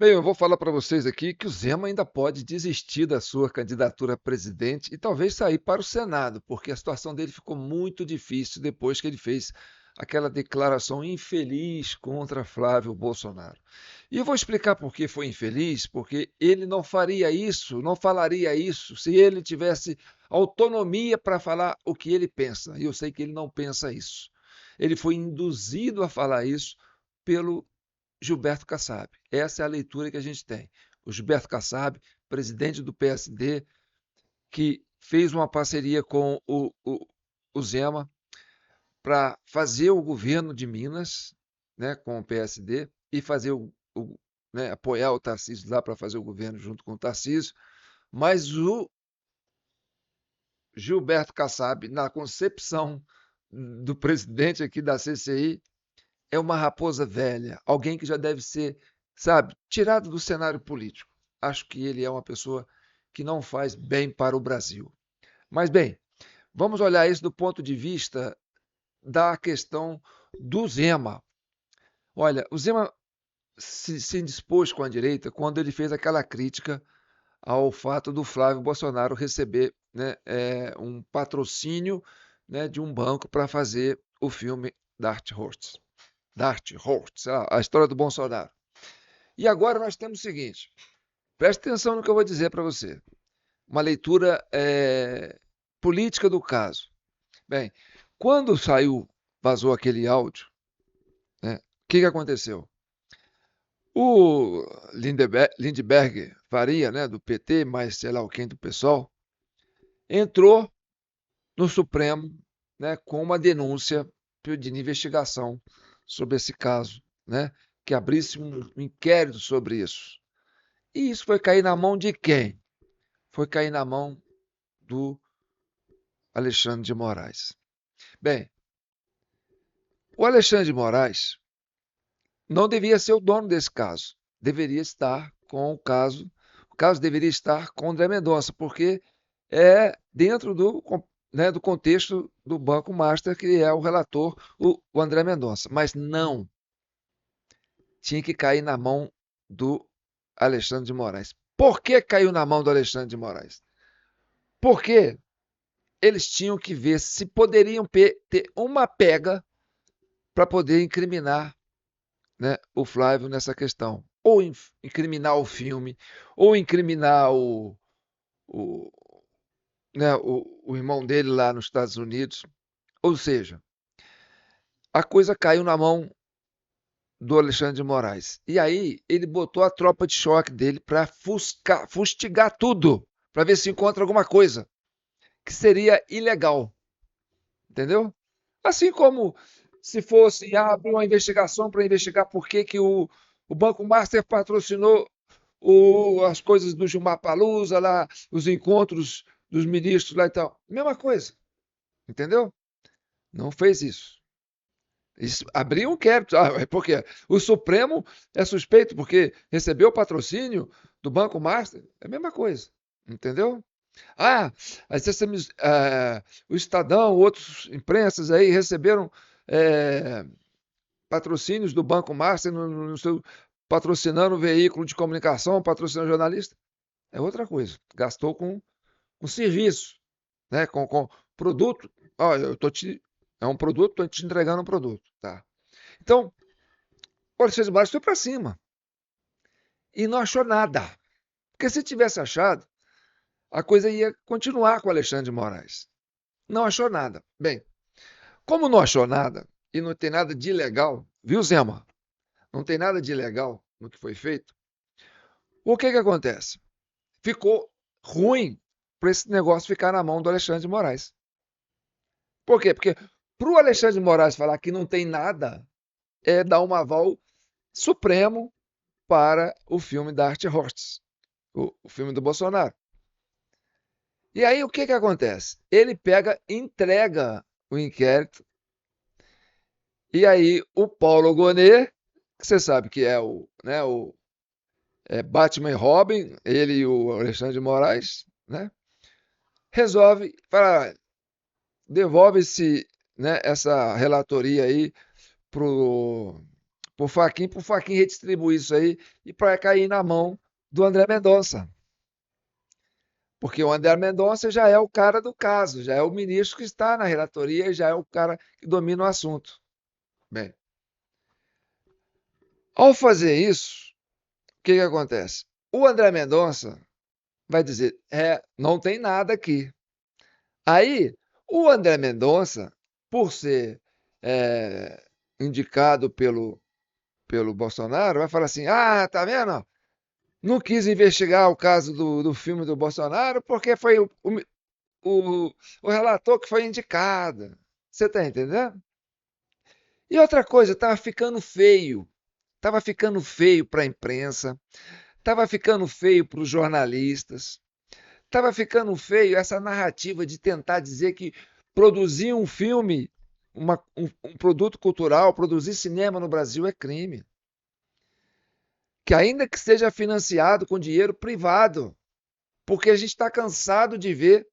Bem, eu vou falar para vocês aqui que o Zema ainda pode desistir da sua candidatura a presidente e talvez sair para o Senado, porque a situação dele ficou muito difícil depois que ele fez aquela declaração infeliz contra Flávio Bolsonaro. E eu vou explicar por que foi infeliz, porque ele não faria isso, não falaria isso, se ele tivesse autonomia para falar o que ele pensa. E eu sei que ele não pensa isso. Ele foi induzido a falar isso pelo Gilberto Kassab. Essa é a leitura que a gente tem. O Gilberto Kassab, presidente do PSD, que fez uma parceria com o Zema para fazer o governo de Minas, né, com o PSD, e fazer né, apoiar o Tarcísio lá para fazer o governo junto com o Tarcísio, mas o Gilberto Kassab, na concepção do presidente aqui da CCI, é uma raposa velha, alguém que já deve ser, sabe, tirado do cenário político. Acho que ele é uma pessoa que não faz bem para o Brasil. Mas, bem, vamos olhar isso do ponto de vista da questão do Zema. Olha, o Zema se indispôs com a direita quando ele fez aquela crítica ao fato do Flávio Bolsonaro receber, né, um patrocínio, né, de um banco para fazer o filme Darth Horst, a história do Bolsonaro. E agora nós temos o seguinte: preste atenção no que eu vou dizer para você. Uma leitura política do caso. Bem, quando vazou aquele áudio, né, o que aconteceu? O Lindbergh Faria, né, do PT, mais sei lá o quem do PSOL, entrou no Supremo, né, com uma denúncia pedindo investigação sobre esse caso, né, que abrisse um inquérito sobre isso. E isso foi cair na mão de quem? Foi cair na mão do Alexandre de Moraes. Bem, o Alexandre de Moraes não devia ser o dono desse caso. Deveria estar com o caso deveria estar com o André Mendonça, porque é dentro né, do contexto do Banco Master, que é o relator, o André Mendonça. Mas não, tinha que cair na mão do Alexandre de Moraes. Por que caiu na mão do Alexandre de Moraes? Porque eles tinham que ver se poderiam ter uma pega para poder incriminar, né, o Flávio nessa questão. Ou incriminar o filme, ou incriminar o, né, o irmão dele lá nos Estados Unidos. Ou seja, a coisa caiu na mão do Alexandre de Moraes. E aí ele botou a tropa de choque dele para fustigar tudo, para ver se encontra alguma coisa que seria ilegal. Entendeu? Assim como se fosse abrir uma investigação para investigar por que, que o Banco Master patrocinou as coisas do Gilmar Palusa lá, os encontros dos ministros lá e tal. Mesma coisa, entendeu? Não fez isso. Abriu um inquérito. Por quê? O Supremo é suspeito porque recebeu patrocínio do Banco Master. É a mesma coisa, entendeu? Ah, o Estadão, outras imprensas aí receberam é, patrocínios do Banco Master no seu, patrocinando o veículo de comunicação, patrocinando jornalista. É outra coisa. Gastou com serviço, né? Com produto. Olha, é um produto, estou te entregando um produto. Tá? Então, o Alexandre de Moraes foi para cima e não achou nada. Porque se tivesse achado, a coisa ia continuar com o Alexandre de Moraes. Não achou nada. Bem, como não achou nada e não tem nada de ilegal, viu, Zema? Não tem nada de ilegal no que foi feito. O que acontece? Ficou ruim para esse negócio ficar na mão do Alexandre de Moraes. Por quê? Porque para o Alexandre de Moraes falar que não tem nada é dar um aval supremo para o filme da Art Horst, o filme do Bolsonaro. E aí o que acontece? Ele pega, entrega o inquérito, e aí o Paulo Gonet, que você sabe que é né, Batman e Robin, ele e o Alexandre de Moraes, né, resolve falar, devolve-se, né, essa relatoria aí pro Faquin redistribuir isso aí e para cair na mão do André Mendonça. Porque o André Mendonça já é o cara do caso, já é o ministro que está na relatoria e já é o cara que domina o assunto. Bem, ao fazer isso, o que que acontece? O André Mendonça vai dizer: não tem nada aqui. Aí, o André Mendonça, por ser indicado pelo Bolsonaro, vai falar assim: ah, tá vendo? Não quis investigar o caso do filme do Bolsonaro porque foi o, o relator que foi indicado. Você está entendendo? E outra coisa, estava ficando feio. Estava ficando feio para a imprensa, estava ficando feio para os jornalistas, estava ficando feio essa narrativa de tentar dizer que produzir um filme, um produto cultural, produzir cinema no Brasil é crime. Que ainda que seja financiado com dinheiro privado, porque a gente está cansado de ver,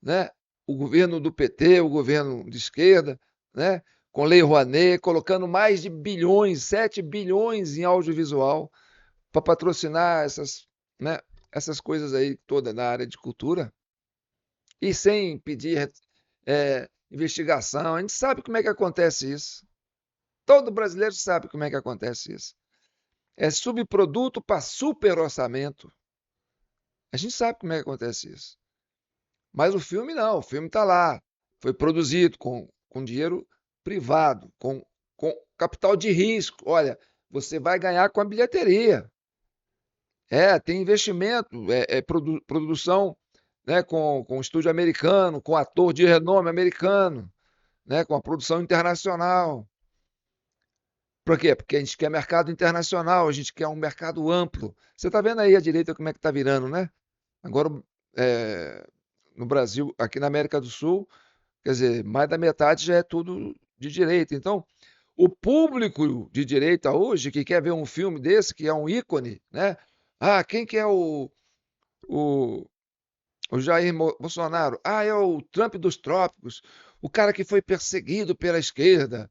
né, o governo do PT, o governo de esquerda, né, com Lei Rouanet, colocando mais de bilhões, 7 bilhões em audiovisual para patrocinar né, essas coisas aí toda na área de cultura e sem pedir investigação. A gente sabe como é que acontece isso. Todo brasileiro sabe como é que acontece isso. É subproduto para super orçamento. A gente sabe como é que acontece isso. Mas o filme não, o filme está lá. Foi produzido com dinheiro privado, com capital de risco. Olha, você vai ganhar com a bilheteria. Tem investimento, produção, né, com estúdio americano, com ator de renome americano, né, com a produção internacional. Por quê? Porque a gente quer mercado internacional, a gente quer um mercado amplo. Você está vendo aí a direita como é que está virando, né? Agora, é, no Brasil, aqui na América do Sul, quer dizer, mais da metade já é tudo de direita. Então, o público de direita hoje que quer ver um filme desse, que é um ícone, né? Ah, quem que é o, o Jair Bolsonaro? Ah, é o Trump dos trópicos, o cara que foi perseguido pela esquerda,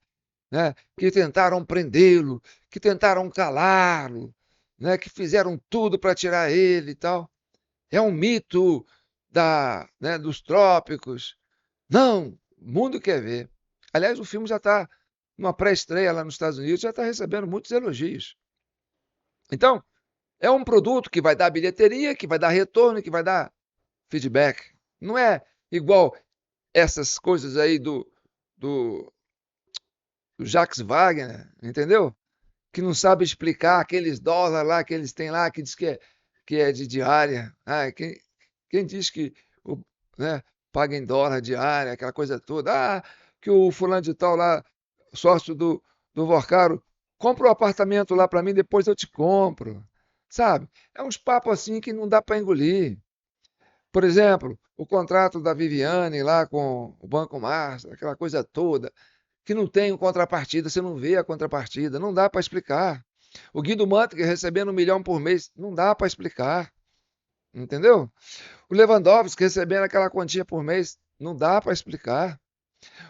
né? Que tentaram prendê-lo, que tentaram calá-lo, né? Que fizeram tudo para tirar ele e tal. É um mito né, dos trópicos. Não, o mundo quer ver. Aliás, o filme já está numa pré-estreia lá nos Estados Unidos, já está recebendo muitos elogios. Então, é um produto que vai dar bilheteria, que vai dar retorno, que vai dar feedback. Não é igual essas coisas aí do, do Jacques Wagner, entendeu? Que não sabe explicar aqueles dólares lá que eles têm lá, que diz que é de diária. Ah, quem diz que né, paga em dólar diária, aquela coisa toda. Ah, que o fulano de tal lá, sócio do Vorcaro, compra um apartamento lá para mim, depois eu te compro. Sabe? É uns papos assim que não dá para engolir. Por exemplo, o contrato da Viviane lá com o Banco Master, aquela coisa toda, que não tem contrapartida, você não vê a contrapartida, não dá para explicar. O Guido Mantega recebendo 1 milhão por mês, não dá para explicar, entendeu? O Lewandowski recebendo aquela quantia por mês, não dá para explicar.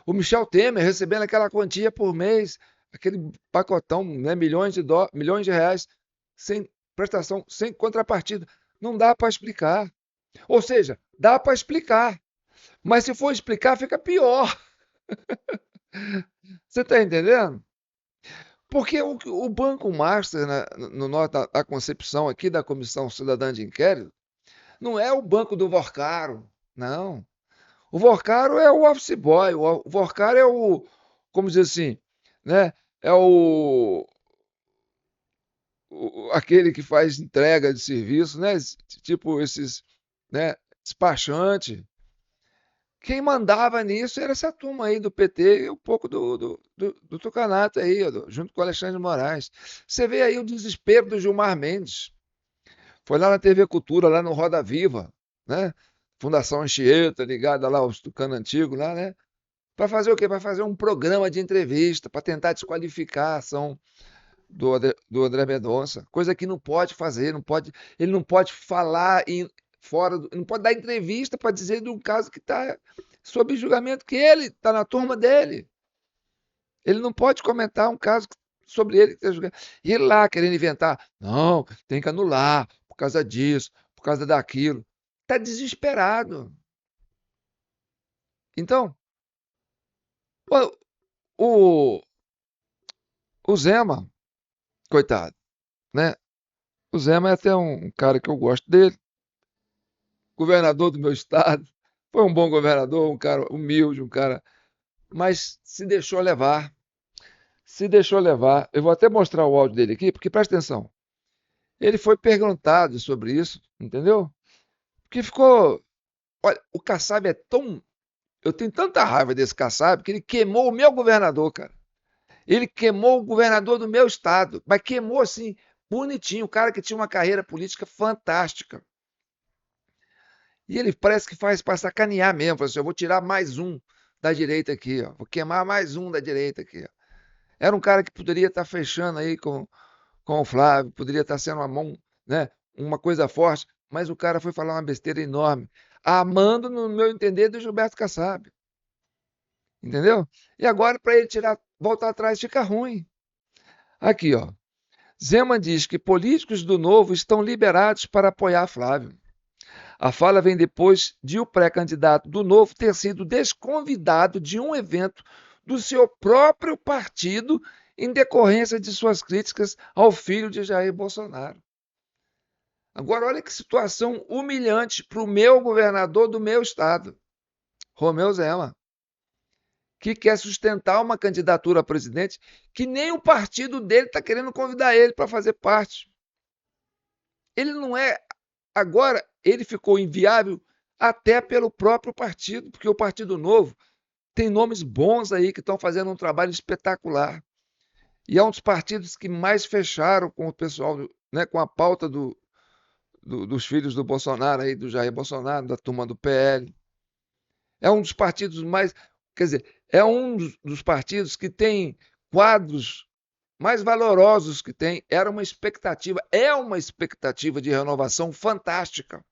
O Michel Temer recebendo aquela quantia por mês, aquele pacotão, né, milhões de reais, sem prestação, sem contrapartida, não dá para explicar. Ou seja, dá para explicar, mas se for explicar, fica pior. Você está entendendo? Porque o Banco Master, né, na concepção aqui da Comissão Cidadã de Inquérito, não é o banco do Vorcaro, não. O Vorcaro é o office boy, o Vorcaro é como dizer assim, né? É aquele que faz entrega de serviço, né? Tipo esses, né? Despachante. Quem mandava nisso era essa turma aí do PT e um pouco do Tucanato aí, junto com o Alexandre de Moraes. Você vê aí o desespero do Gilmar Mendes. Foi lá na TV Cultura, lá no Roda Viva, né? Fundação Anchieta, ligada lá aos tucano antigos lá, né? Para fazer o quê? Para fazer um programa de entrevista, para tentar desqualificar a ação do André Mendonça, coisa que não pode fazer, ele não pode falar não pode dar entrevista para dizer de um caso que está sob julgamento, que ele está na turma dele. Ele não pode comentar um caso sobre ele. E ele lá querendo inventar. Não, tem que anular por causa disso, por causa daquilo. Está desesperado. Então, o, o Zema, coitado, né? O Zema é até um cara que eu gosto dele, governador do meu estado, foi um bom governador, um cara humilde, um cara, mas se deixou levar, se deixou levar. Eu vou até mostrar o áudio dele aqui, porque presta atenção. Ele foi perguntado sobre isso, entendeu? Porque ficou, olha, o Kassab é tão, eu tenho tanta raiva desse Kassab que ele queimou o meu governador, cara. Ele queimou o governador do meu estado, mas queimou assim, bonitinho, o cara que tinha uma carreira política fantástica. E ele parece que faz para sacanear mesmo. Fala assim, eu vou tirar mais um da direita aqui, ó. Vou queimar mais um da direita aqui. Ó. Era um cara que poderia estar fechando aí com o Flávio, poderia estar sendo uma mão, né, uma coisa forte, mas o cara foi falar uma besteira enorme, amando, no meu entender, do Gilberto Kassab. Entendeu? E agora, para ele tirar, voltar atrás, fica ruim. Aqui, ó. Zema diz que políticos do Novo estão liberados para apoiar Flávio. A fala vem depois de o pré-candidato do Novo ter sido desconvidado de um evento do seu próprio partido em decorrência de suas críticas ao filho de Jair Bolsonaro. Agora, olha que situação humilhante para o meu governador do meu estado, Romeu Zema, que quer sustentar uma candidatura a presidente que nem o partido dele está querendo convidar ele para fazer parte. Ele não é. Agora, ele ficou inviável até pelo próprio partido, porque o Partido Novo tem nomes bons aí que estão fazendo um trabalho espetacular. E é um dos partidos que mais fecharam com o pessoal, né, com a pauta dos filhos do Bolsonaro, aí, do Jair Bolsonaro, da turma do PL. É um dos partidos mais. Quer dizer, é um dos partidos que tem quadros mais valorosos que tem. Era uma expectativa, é uma expectativa de renovação fantástica.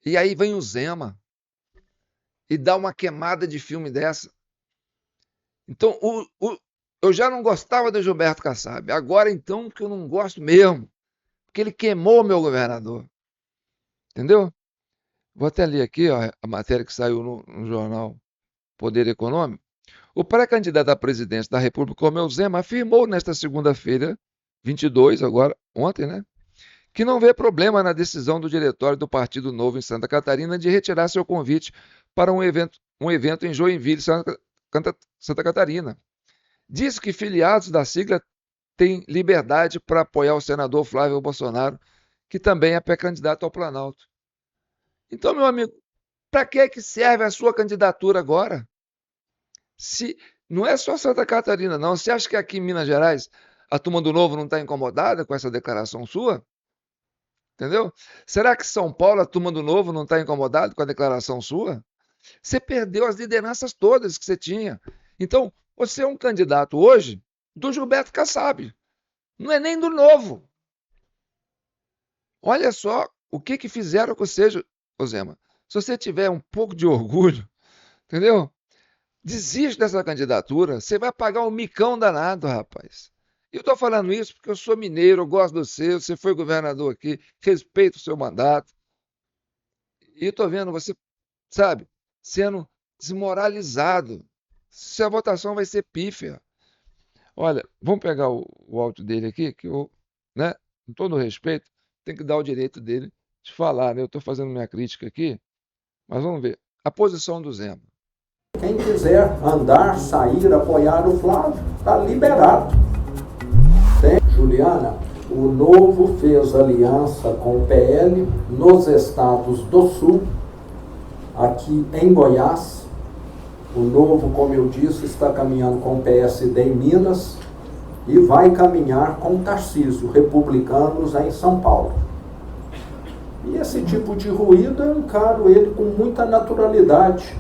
E aí vem o Zema e dá uma queimada de filme dessa. Então, eu já não gostava do Gilberto Kassab. Agora, então, que eu não gosto mesmo. Porque ele queimou meu governador. Entendeu? Vou até ler aqui ó, a matéria que saiu no jornal Poder Econômico. O pré-candidato à presidência da República, Romeu Zema, afirmou nesta segunda-feira, 22, agora, ontem, né? Que não vê problema na decisão do diretório do Partido Novo em Santa Catarina de retirar seu convite para um evento em Joinville, Santa Catarina. Diz que filiados da sigla têm liberdade para apoiar o senador Flávio Bolsonaro, que também é pré-candidato ao Planalto. Então, meu amigo, para que serve a sua candidatura agora? Se não é só Santa Catarina, não. Você acha que aqui em Minas Gerais a turma do Novo não está incomodada com essa declaração sua? Entendeu? Será que São Paulo, a turma do Novo, não está incomodada com a declaração sua? Você perdeu as lideranças todas que você tinha. Então, você é um candidato hoje do Gilberto Kassab. Não é nem do Novo. Olha só o que fizeram com você, Zema. Se você tiver um pouco de orgulho, entendeu? Desiste dessa candidatura. Você vai pagar um micão danado, rapaz. Eu estou falando isso porque eu sou mineiro, eu gosto do seu, você foi governador aqui, respeito o seu mandato. E estou vendo você, sabe, sendo desmoralizado. Se a votação vai ser pífia. Olha, vamos pegar o áudio dele aqui, que eu, né, com todo respeito, tenho que dar o direito dele de falar, né? Eu estou fazendo minha crítica aqui, mas vamos ver. A posição do Zema. Quem quiser andar, sair, apoiar o Flávio, está liberado. Juliana, o Novo fez aliança com o PL nos estados do Sul, aqui em Goiás. O Novo, como eu disse, está caminhando com o PSD em Minas e vai caminhar com o Tarcísio, republicanos em São Paulo. E esse tipo de ruído eu encaro ele com muita naturalidade.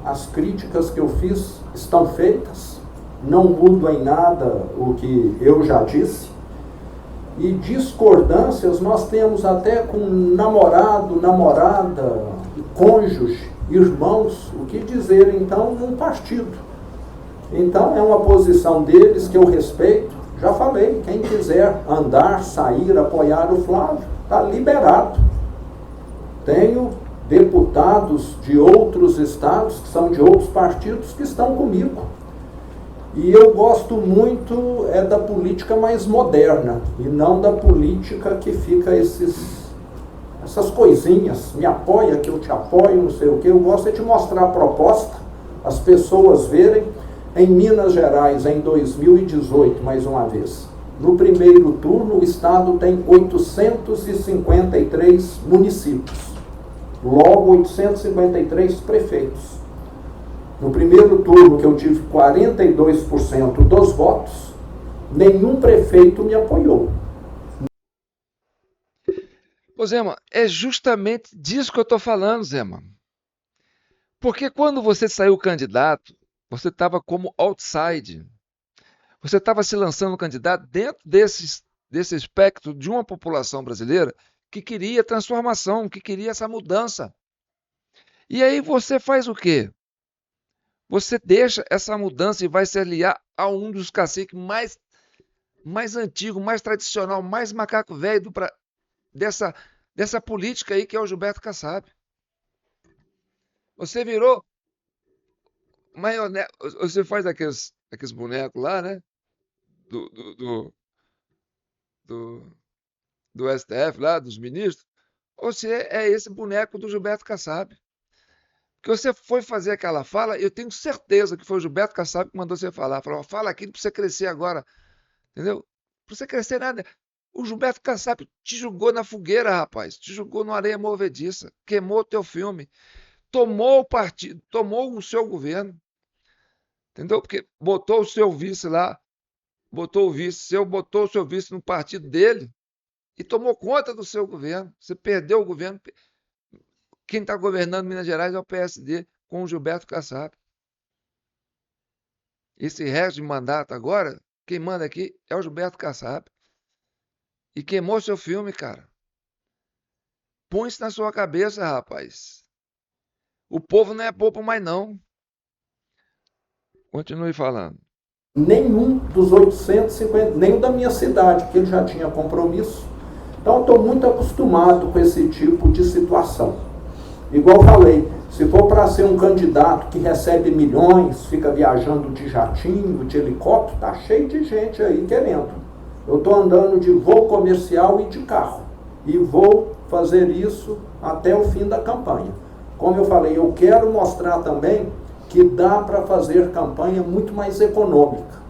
As críticas que eu fiz estão feitas, não mudo em nada o que eu já disse. E discordâncias nós temos até com namorado, namorada, cônjuge, irmãos, o que dizer então num partido Então é uma posição deles que eu respeito. Já falei, quem quiser andar, sair, apoiar o Flávio, está liberado. Tenho deputados de outros estados, que são de outros partidos, que estão comigo. E eu gosto muito da política mais moderna, e não da política que fica essas coisinhas, me apoia, que eu te apoio, não sei o que. Eu gosto de mostrar a proposta, as pessoas verem. Em Minas Gerais, em 2018, mais uma vez, no primeiro turno, o estado tem 853 municípios, logo 853 prefeitos. No primeiro turno, que eu tive 42% dos votos, nenhum prefeito me apoiou. Ô, Zema, é justamente disso que eu estou falando, Zema. Porque quando você saiu candidato, você estava como outside. Você estava se lançando candidato dentro desse espectro de uma população brasileira que queria transformação, que queria essa mudança. E aí você faz o quê? Você deixa essa mudança e vai se aliar a um dos caciques mais antigo, mais tradicional, mais macaco velho dessa política aí, que é o Gilberto Kassab. Você virou maionese. Você faz aqueles bonecos lá, né? Do, do, do, do, do STF lá, dos ministros. Você é esse boneco do Gilberto Kassab. Que você foi fazer aquela fala, eu tenho certeza que foi o Gilberto Kassab que mandou você falar. Falou, fala aqui para você crescer agora. Entendeu? Para você crescer nada. O Gilberto Kassab te jogou na fogueira, rapaz. Te jogou numa areia movediça. Queimou o teu filme. Tomou o partido, tomou o seu governo. Entendeu? Porque botou o seu vice lá, botou o seu vice no partido dele e tomou conta do seu governo. Você perdeu o governo. Quem está governando Minas Gerais é o PSD, com o Gilberto Kassab. Esse resto de mandato agora, quem manda aqui é o Gilberto Kassab. E queimou seu filme, cara. Põe isso na sua cabeça, rapaz. O povo não é bobo mais, não. Continue falando. Nenhum dos 850, nem da minha cidade, porque ele já tinha compromisso. Então eu estou muito acostumado com esse tipo de situação. Igual falei, se for para ser um candidato que recebe milhões, fica viajando de jatinho, de helicóptero, tá cheio de gente aí querendo. Eu estou andando de voo comercial e de carro. E vou fazer isso até o fim da campanha. Como eu falei, eu quero mostrar também que dá para fazer campanha muito mais econômica.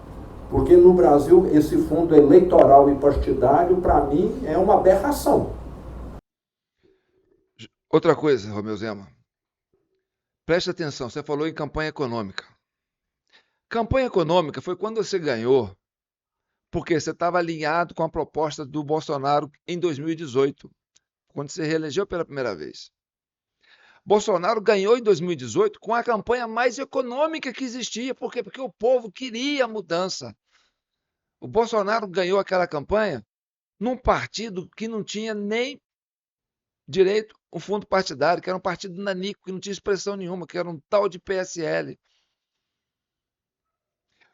Porque no Brasil, esse fundo eleitoral e partidário, para mim, é uma aberração. Outra coisa, Romeu Zema. Preste atenção, você falou em campanha econômica. Campanha econômica foi quando você ganhou, porque você estava alinhado com a proposta do Bolsonaro em 2018, quando se reelegeu pela primeira vez. Bolsonaro ganhou em 2018 com a campanha mais econômica que existia. Por quê? Porque o povo queria mudança. O Bolsonaro ganhou aquela campanha num partido que não tinha nem direito um fundo partidário, que era um partido nanico, que não tinha expressão nenhuma, que era um tal de PSL.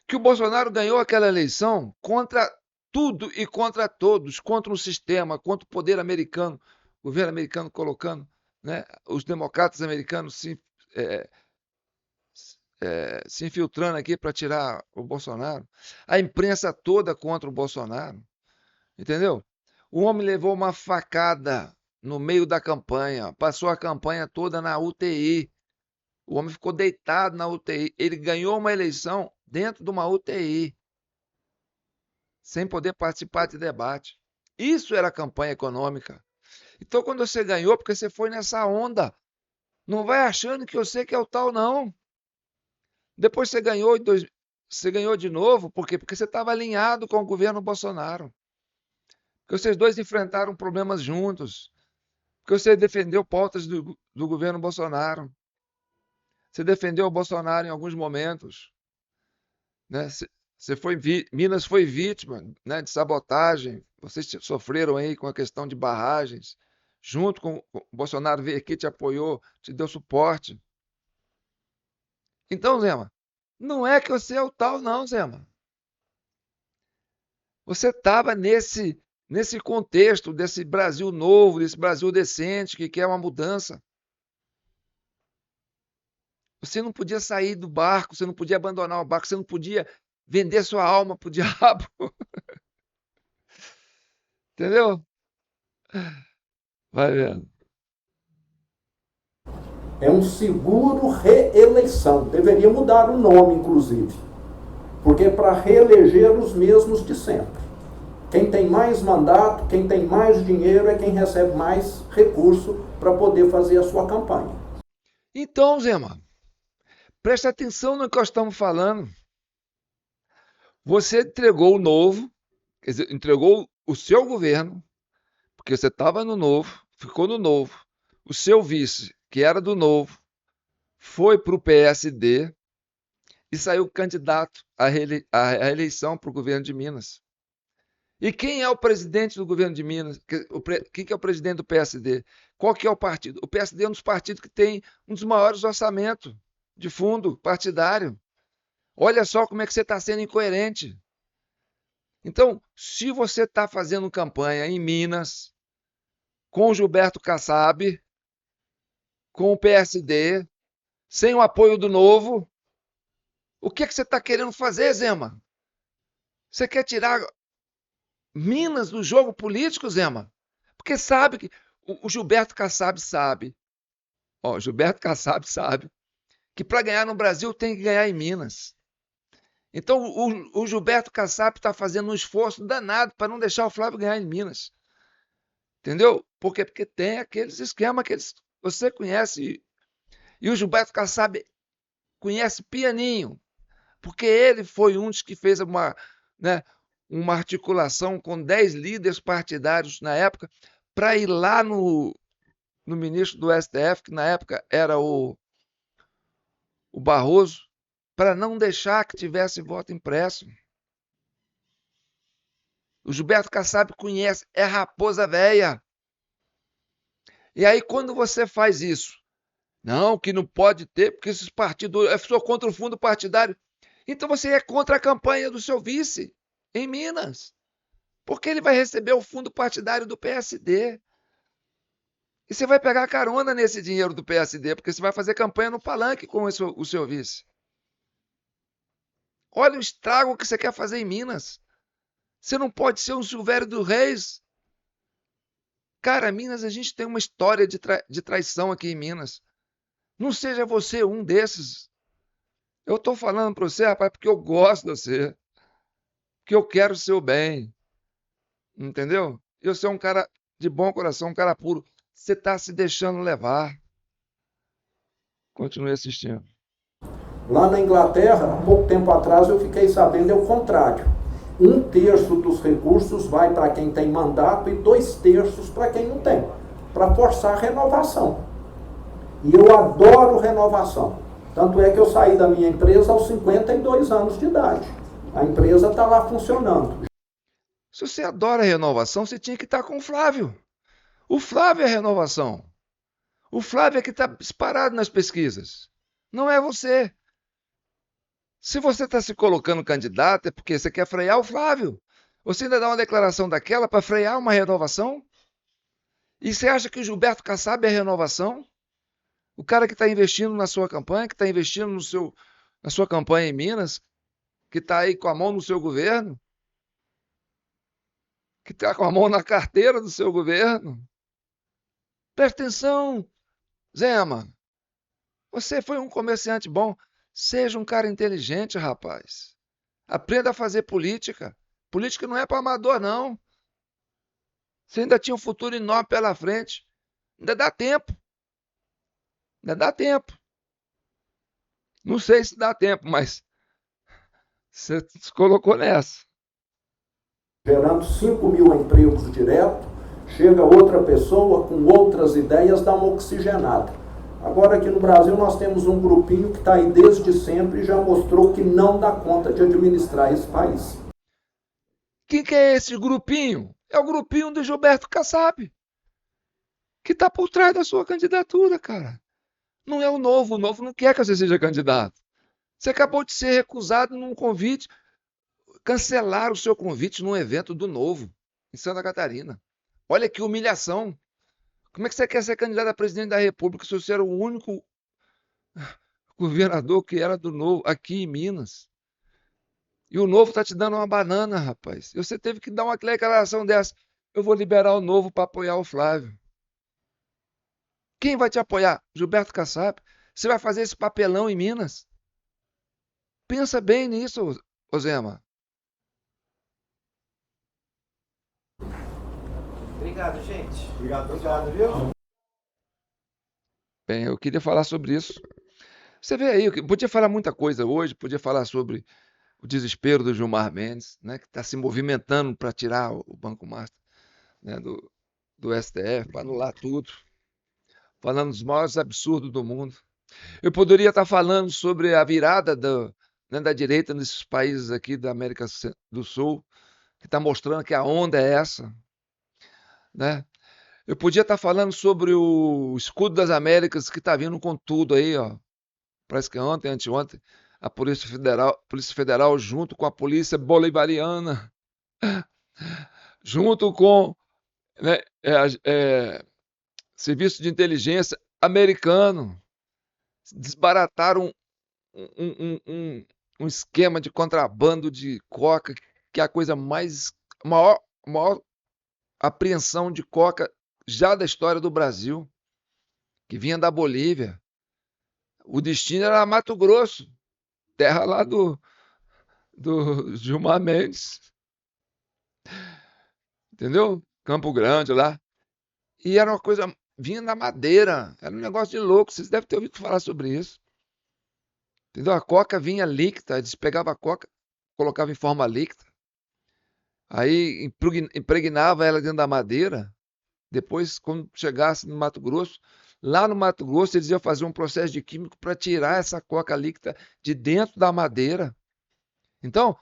Que o Bolsonaro ganhou aquela eleição contra tudo e contra todos, contra o sistema, contra o poder americano, o governo americano colocando, né, os democratas americanos se infiltrando aqui para tirar o Bolsonaro, a imprensa toda contra o Bolsonaro, entendeu? O homem levou uma facada no meio da campanha, passou a campanha toda na UTI. O homem ficou deitado na UTI. Ele ganhou uma eleição dentro de uma UTI, sem poder participar de debate. Isso era campanha econômica. Então, quando você ganhou, porque você foi nessa onda, não vai achando que eu sei que é o tal, não. Depois você ganhou de novo, por quê? Porque você estava alinhado com o governo Bolsonaro. Porque vocês dois enfrentaram problemas juntos. Porque você defendeu pautas do governo Bolsonaro. Você defendeu o Bolsonaro em alguns momentos. Né? Minas foi vítima, né, de sabotagem. Vocês sofreram aí com a questão de barragens. Junto com o Bolsonaro veio aqui, te apoiou, te deu suporte. Então, Zema, Não é que você é o tal, não, Zema. Você estava nesse contexto desse Brasil novo, desse Brasil decente, que quer uma mudança. Você não podia sair do barco, você não podia abandonar o barco, você não podia vender sua alma para o diabo. Entendeu? Vai vendo. É um seguro reeleição. Deveria mudar o nome, inclusive. Porque é para reeleger os mesmos de sempre. Quem tem mais mandato, quem tem mais dinheiro é quem recebe mais recurso para poder fazer a sua campanha. Então, Zema, preste atenção no que nós estamos falando. Você entregou o novo, quer dizer, entregou o seu governo, porque você estava no novo, ficou no novo. O seu vice, que era do novo, foi para o PSD e saiu candidato à reeleição para o governo de Minas. E quem é o presidente do governo de Minas? Quem que é o presidente do PSD? Qual que é o partido? O PSD é um dos partidos que tem um dos maiores orçamentos de fundo partidário. Olha só como é que você está sendo incoerente. Então, se você está fazendo campanha em Minas, com o Gilberto Kassab, com o PSD, sem o apoio do Novo, o que você está querendo fazer, Zema? Você quer tirar Minas do jogo político, Zema? Porque sabe que o Gilberto Kassab sabe, Gilberto Kassab sabe que para ganhar no Brasil tem que ganhar em Minas. Então o Gilberto Kassab está fazendo um esforço danado para não deixar o Flávio ganhar em Minas. Entendeu? Por quê? Porque tem aqueles esquemas que você conhece. E o Gilberto Kassab conhece pianinho, porque ele foi um dos que fez uma articulação com 10 líderes partidários na época para ir lá no ministro do STF, que na época era o Barroso, para não deixar que tivesse voto impresso. O Gilberto Kassab conhece, é raposa véia. E aí, quando você faz isso, não, que não pode ter, porque esses partidos, eu sou contra o fundo partidário. Então você é contra a campanha do seu vice em Minas, porque ele vai receber o fundo partidário do PSD. E você vai pegar carona nesse dinheiro do PSD, porque você vai fazer campanha no palanque com o seu vice. Olha o estrago que você quer fazer em Minas. Você não pode ser um Silvério dos Reis. Cara, Minas, a gente tem uma história de traição aqui em Minas. Não seja você um desses. Eu estou falando para você, rapaz, porque eu gosto de você. Porque eu quero o seu bem. Entendeu? Eu sou um cara de bom coração, um cara puro. Você está se deixando levar. Continue assistindo. Lá na Inglaterra, há pouco tempo atrás, eu fiquei sabendo é o contrário. 1/3 dos recursos vai para quem tem mandato e 2/3 para quem não tem, para forçar a renovação. E eu adoro renovação. Tanto é que eu saí da minha empresa aos 52 anos de idade. A empresa está lá funcionando. Se você adora renovação, você tinha que estar com o Flávio. O Flávio é a renovação. O Flávio é que está disparado nas pesquisas. Não é você. Se você está se colocando candidato, é porque você quer frear o Flávio. Você ainda dá uma declaração daquela para frear uma renovação? E você acha que o Gilberto Kassab é a renovação? O cara que está investindo na sua campanha, que está investindo na sua campanha em Minas, que está aí com a mão no seu governo, que está com a mão na carteira do seu governo. Presta atenção, Zema. Você foi um comerciante bom. Seja um cara inteligente, rapaz. Aprenda a fazer política. Política não é para amador, não. Você ainda tinha um futuro enorme pela frente. Ainda dá tempo. Ainda dá tempo. Não sei se dá tempo, mas você se colocou nessa. Gerando 5.000 empregos direto, chega outra pessoa com outras ideias, dá uma oxigenada. Agora aqui no Brasil nós temos um grupinho que está aí desde sempre e já mostrou que não dá conta de administrar esse país. Quem que é esse grupinho? É o grupinho do Gilberto Kassab, que está por trás da sua candidatura, cara. Não é o Novo não quer que você seja candidato. Você acabou de ser recusado num convite, cancelaram o seu convite num evento do Novo, em Santa Catarina. Olha que humilhação. Como é que você quer ser candidato a presidente da República se você era o único governador que era do Novo aqui em Minas? E o Novo está te dando uma banana, rapaz. E você teve que dar uma declaração dessa. Eu vou liberar o Novo para apoiar o Flávio. Quem vai te apoiar? Gilberto Kassab. Você vai fazer esse papelão em Minas? Pensa bem nisso, Ozema. Obrigado, gente. Obrigado, viu? Bem, eu queria falar sobre isso. Você vê aí, eu podia falar muita coisa hoje, podia falar sobre o desespero do Gilmar Mendes, né, que está se movimentando para tirar o Banco Master, né, do STF, para anular tudo, falando dos maiores absurdos do mundo. Eu poderia estar falando sobre a virada né, da direita nesses países aqui da América do Sul, que está mostrando que a onda é essa, né? Eu podia estar falando sobre o escudo das Américas que está vindo com tudo aí, ó. Parece que ontem, anteontem, a Polícia Federal junto com a Polícia Bolivariana, junto com, né, Serviço de Inteligência americano, desbarataram um esquema de contrabando de coca, que é a coisa maior apreensão de coca já da história do Brasil, que vinha da Bolívia. O destino era Mato Grosso, terra lá do Gilmar Mendes, entendeu? Campo Grande lá. E era uma coisa, vinha da madeira, era um negócio de louco, vocês devem ter ouvido falar sobre isso. Entendeu? A coca vinha líquida, eles pegavam a coca, colocavam em forma líquida, aí impregnava ela dentro da madeira, depois, quando chegasse no Mato Grosso, lá no Mato Grosso eles iam fazer um processo de químico para tirar essa coca líquida de dentro da madeira. Então,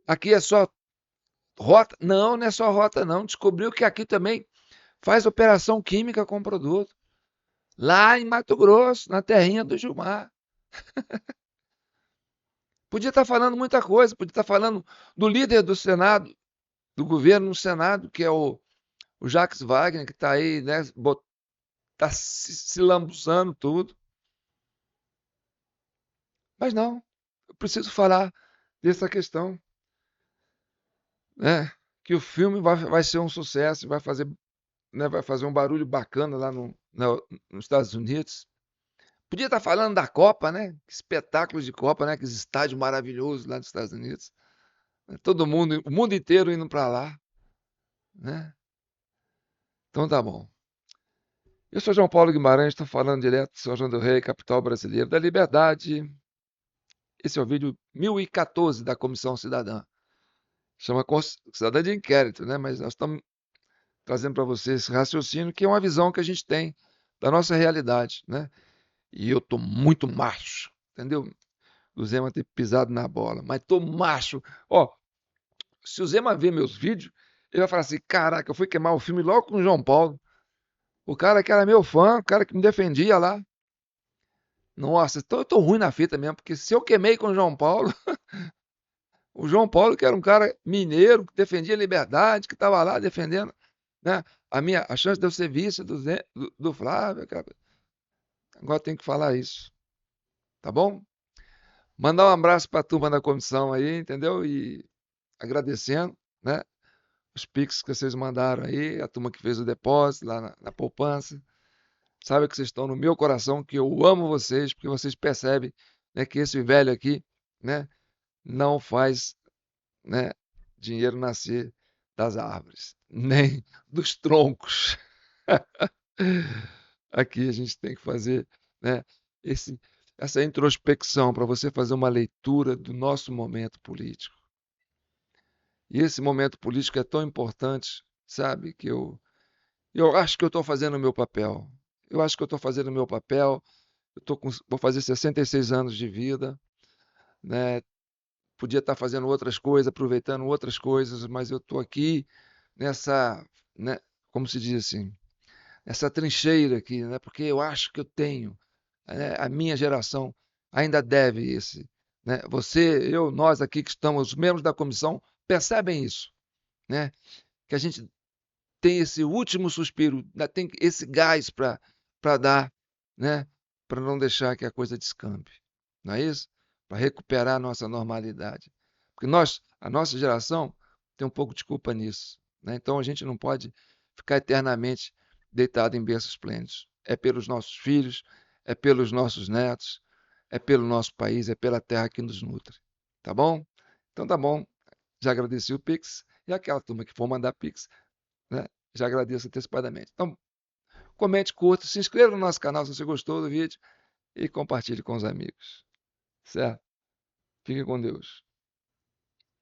aqui é só rota? Não, não é só rota, não. Descobriu que aqui também faz operação química com o produto. Lá em Mato Grosso, na terrinha do Gilmar. Podia estar falando muita coisa, podia estar falando do líder do Senado, do governo no Senado, que é o Jacques Wagner, que está aí, né, está se lambuzando tudo. Mas não, eu preciso falar dessa questão, né, que o filme vai ser um sucesso, né, vai fazer um barulho bacana lá nos Estados Unidos. Podia estar falando da Copa, né? Que espetáculo de Copa, né? Que estádio maravilhoso lá nos Estados Unidos. Todo mundo, o mundo inteiro indo para lá, né? Então tá bom. Eu sou João Paulo Guimarães, estou falando direto de São João do Rei, capital brasileira da liberdade. Esse é o vídeo 1014 da Comissão Cidadã. Chama Cidadã de Inquérito, né? Mas nós estamos trazendo para vocês esse raciocínio, que é uma visão que a gente tem da nossa realidade, né? E eu tô muito macho, entendeu? O Zema ter pisado na bola, mas tô macho. Ó, se o Zema ver meus vídeos, ele vai falar assim: caraca, eu fui queimar o filme logo com o João Paulo. O cara que era meu fã, o cara que me defendia lá. Nossa, então eu tô ruim na fita mesmo, porque se eu queimei com o João Paulo, o João Paulo, que era um cara mineiro, que defendia a liberdade, que estava lá defendendo, né, a chance de eu ser vice do Flávio. Agora tem que falar isso, tá bom? Mandar um abraço para a turma da comissão aí, entendeu? E agradecendo, né? Os Pix que vocês mandaram aí, a turma que fez o depósito lá na poupança. Sabe que vocês estão no meu coração, que eu amo vocês, porque vocês percebem, né, que esse velho aqui, né, não faz, né, dinheiro nascer das árvores, nem dos troncos. Aqui a gente tem que fazer, né, essa introspecção para você fazer uma leitura do nosso momento político. E esse momento político é tão importante, sabe, que eu acho que eu estou fazendo o meu papel. Eu acho que eu estou fazendo o meu papel. Vou fazer 66 anos de vida, né? Podia estar fazendo outras coisas, aproveitando outras coisas, mas eu estou aqui nessa, né, como se diz assim, essa trincheira aqui, né? Porque eu acho que eu tenho, né, a minha geração ainda deve esse, né? Você, eu, nós aqui que estamos, os membros da comissão, percebem isso, né? Que a gente tem esse último suspiro, tem esse gás para dar, né? Para não deixar que a coisa descambe, não é isso? Para recuperar a nossa normalidade. Porque a nossa geração, tem um pouco de culpa nisso, né? Então a gente não pode ficar eternamente deitado em berços esplêndidos. É pelos nossos filhos, é pelos nossos netos, é pelo nosso país, é pela terra que nos nutre. Tá bom? Então tá bom. Já agradeci o Pix e aquela turma que for mandar Pix, né? Já agradeço antecipadamente. Então, comente, curta, se inscreva no nosso canal se você gostou do vídeo e compartilhe com os amigos. Certo? Fique com Deus.